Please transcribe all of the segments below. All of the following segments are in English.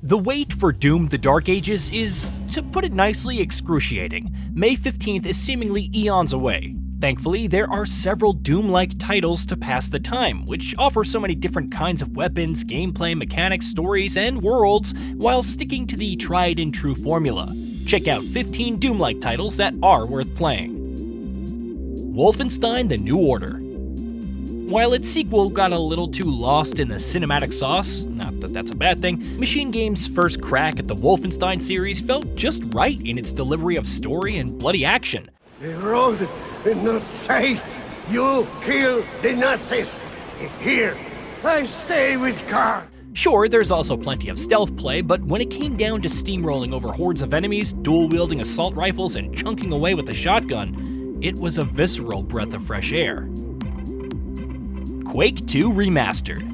The wait for Doom: The Dark Ages is, to put it nicely, excruciating. May 15th is seemingly eons away. Thankfully, there are several Doom-like titles to pass the time, which offer so many different kinds of weapons, gameplay, mechanics, stories, and worlds, while sticking to the tried-and-true formula. Check out 15 Doom-like titles that are worth playing. Wolfenstein: The New Order. While its sequel got a little too lost in the cinematic sauce, not that that's a bad thing, Machine Games' first crack at the Wolfenstein series felt just right in its delivery of story and bloody action. The road is not safe. You kill the Nazis. Here, I stay with Carl. Sure, there's also plenty of stealth play, but when it came down to steamrolling over hordes of enemies, dual-wielding assault rifles, and chunking away with a shotgun, it was a visceral breath of fresh air. Quake 2 Remastered.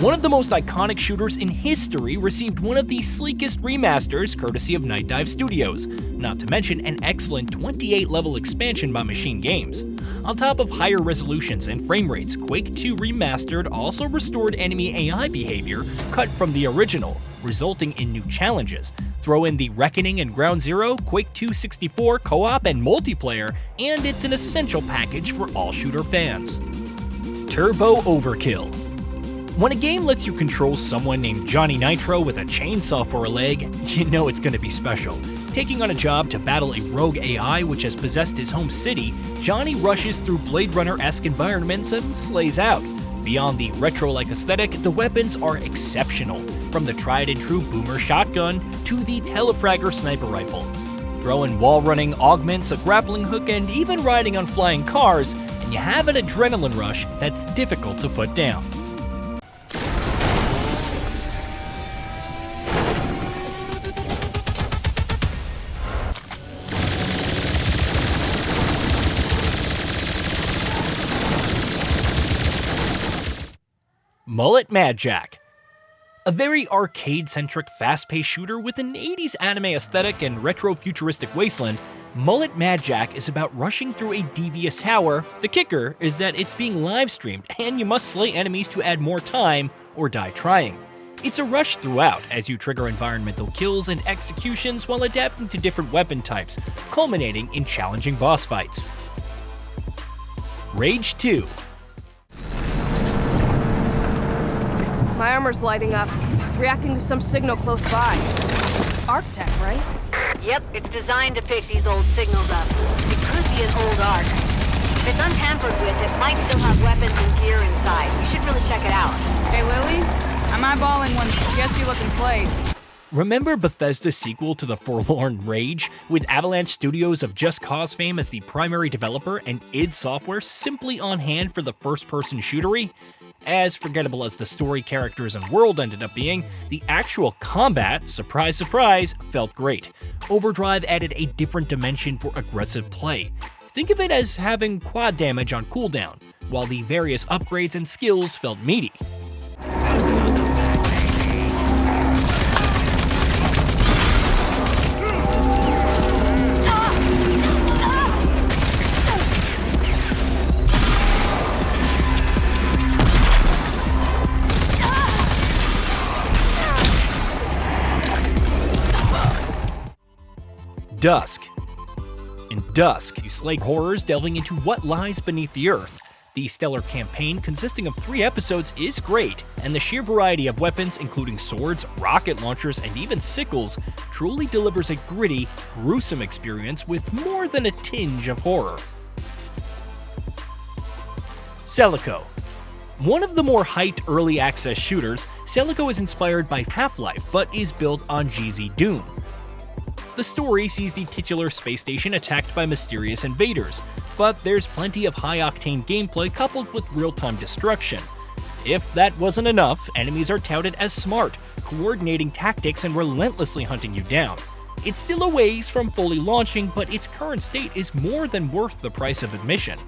One of the most iconic shooters in history received one of the sleekest remasters courtesy of Night Dive Studios, not to mention an excellent 28-level expansion by Machine Games. On top of higher resolutions and frame rates, Quake 2 Remastered also restored enemy AI behavior cut from the original, resulting in new challenges. Throw in the Reckoning and Ground Zero, Quake 2 64 co-op and multiplayer, and it's an essential package for all shooter fans. Turbo Overkill. When a game lets you control someone named Johnny Nitro with a chainsaw for a leg, you know it's going to be special. Taking on a job to battle a rogue AI which has possessed his home city, Johnny rushes through Blade Runner-esque environments and slays out. Beyond the retro-like aesthetic, the weapons are exceptional, from the tried-and-true boomer shotgun to the Telefragger sniper rifle. Throw in wall running, augments, a grappling hook, and even riding on flying cars, and you have an adrenaline rush that's difficult to put down. Mullet Mad Jack. A very arcade-centric, fast-paced shooter with an 80s anime aesthetic and retro-futuristic wasteland, Mullet Mad Jack is about rushing through a devious tower. The kicker is that it's being live-streamed, and you must slay enemies to add more time or die trying. It's a rush throughout as you trigger environmental kills and executions while adapting to different weapon types, culminating in challenging boss fights. Rage 2. My armor's lighting up, reacting to some signal close by. It's Arctech, right? Yep, it's designed to pick these old signals up. It could be an old Arc. If it's untampered with, it might still have weapons and gear inside. You should really check it out. Hey, Lily, I'm eyeballing one sketchy-looking place. Remember Bethesda's sequel to The Forlorn Rage, with Avalanche Studios of Just Cause fame as the primary developer and id Software simply on hand for the first-person shootery? As forgettable as the story, characters, and world ended up being, the actual combat, surprise surprise, felt great. Overdrive added a different dimension for aggressive play. Think of it as having quad damage on cooldown, while the various upgrades and skills felt meaty. Dusk. In Dusk, you slay horrors delving into what lies beneath the earth. The stellar campaign, consisting of 3 episodes, is great, and the sheer variety of weapons, including swords, rocket launchers, and even sickles, truly delivers a gritty, gruesome experience with more than a tinge of horror. Selaco. One of the more hyped early access shooters, Selaco is inspired by Half-Life, but is built on GZ Doom. The story sees the titular space station attacked by mysterious invaders, but there's plenty of high-octane gameplay coupled with real-time destruction. If that wasn't enough, enemies are touted as smart, coordinating tactics and relentlessly hunting you down. It's still a ways from fully launching, but its current state is more than worth the price of admission.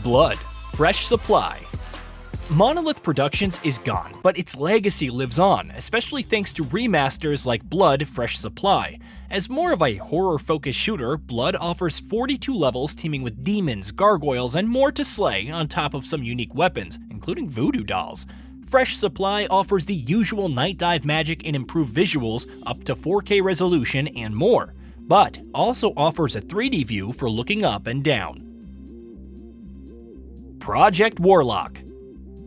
Blood. Fresh Supply. Monolith Productions is gone, but its legacy lives on, especially thanks to remasters like Blood Fresh Supply. As more of a horror-focused shooter, Blood offers 42 levels teeming with demons, gargoyles, and more to slay, on top of some unique weapons, including voodoo dolls. Fresh Supply offers the usual night dive magic and improved visuals up to 4K resolution and more, but also offers a 3D view for looking up and down. Project Warlock.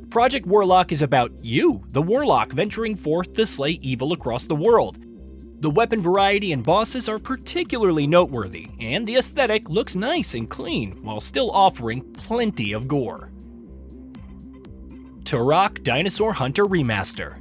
Project Warlock is about you, the Warlock, venturing forth to slay evil across the world. The weapon variety and bosses are particularly noteworthy, and the aesthetic looks nice and clean while still offering plenty of gore. Turok Dinosaur Hunter Remaster.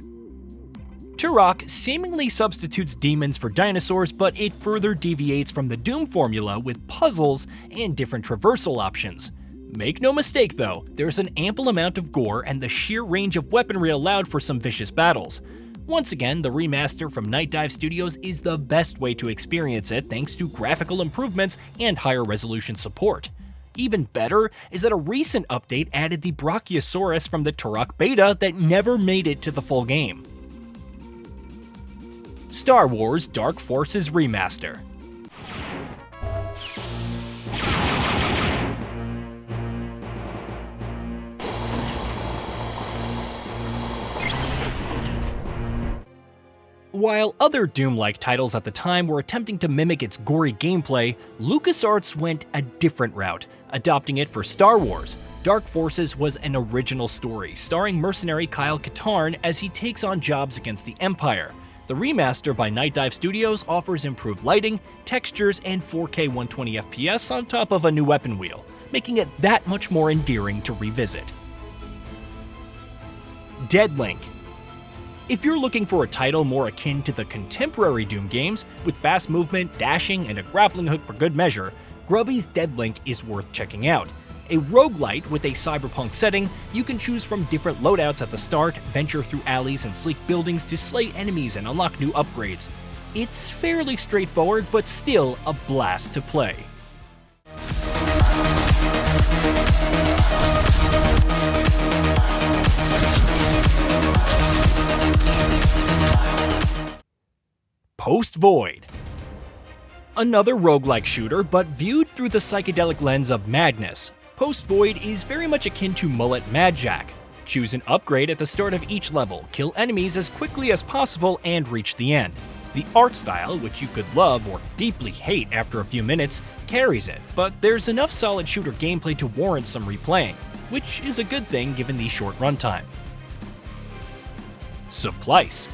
Turok seemingly substitutes demons for dinosaurs, but it further deviates from the Doom formula with puzzles and different traversal options. Make no mistake though, there's an ample amount of gore and the sheer range of weaponry allowed for some vicious battles. Once again, the remaster from Night Dive Studios is the best way to experience it thanks to graphical improvements and higher resolution support. Even better is that a recent update added the Brachiosaurus from the Turok beta that never made it to the full game. Star Wars Dark Forces Remaster. While other Doom-like titles at the time were attempting to mimic its gory gameplay, LucasArts went a different route, adopting it for Star Wars. Dark Forces was an original story, starring mercenary Kyle Katarn as he takes on jobs against the Empire. The remaster by Night Dive Studios offers improved lighting, textures, and 4K 120 FPS on top of a new weapon wheel, making it that much more endearing to revisit. Deadlink. If you're looking for a title more akin to the contemporary Doom games, with fast movement, dashing, and a grappling hook for good measure, Grubby's Deadlink is worth checking out. A roguelite with a cyberpunk setting, you can choose from different loadouts at the start, venture through alleys and sleek buildings to slay enemies and unlock new upgrades. It's fairly straightforward, but still a blast to play. Post-Void. Another roguelike shooter, but viewed through the psychedelic lens of madness. Post-Void is very much akin to Mullet Mad Jack. Choose an upgrade at the start of each level, kill enemies as quickly as possible, and reach the end. The art style, which you could love or deeply hate after a few minutes, carries it, but there's enough solid shooter gameplay to warrant some replaying, which is a good thing given the short runtime. Supplice.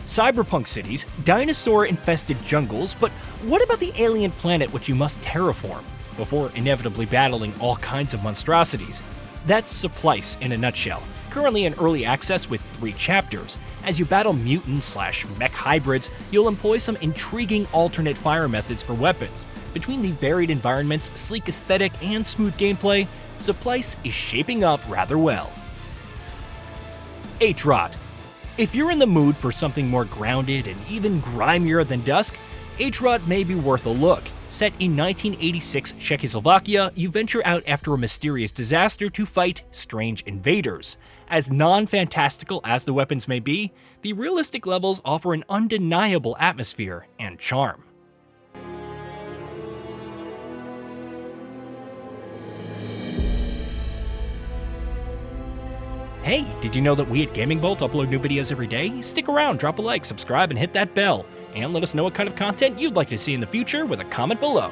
Cyberpunk cities, dinosaur-infested jungles, but what about the alien planet which you must terraform, before inevitably battling all kinds of monstrosities? That's Supplice in a nutshell, currently in early access with 3 chapters. As you battle mutant/mech hybrids, you'll employ some intriguing alternate fire methods for weapons. Between the varied environments, sleek aesthetic, and smooth gameplay, Supplice is shaping up rather well. H-Rot. If you're in the mood for something more grounded and even grimier than Dusk, H-Rot may be worth a look. Set in 1986 Czechoslovakia, you venture out after a mysterious disaster to fight strange invaders. As non-fantastical as the weapons may be, the realistic levels offer an undeniable atmosphere and charm. Hey, did you know that we at GamingBolt upload new videos every day? Stick around, drop a like, subscribe, and hit that bell. And let us know what kind of content you'd like to see in the future with a comment below.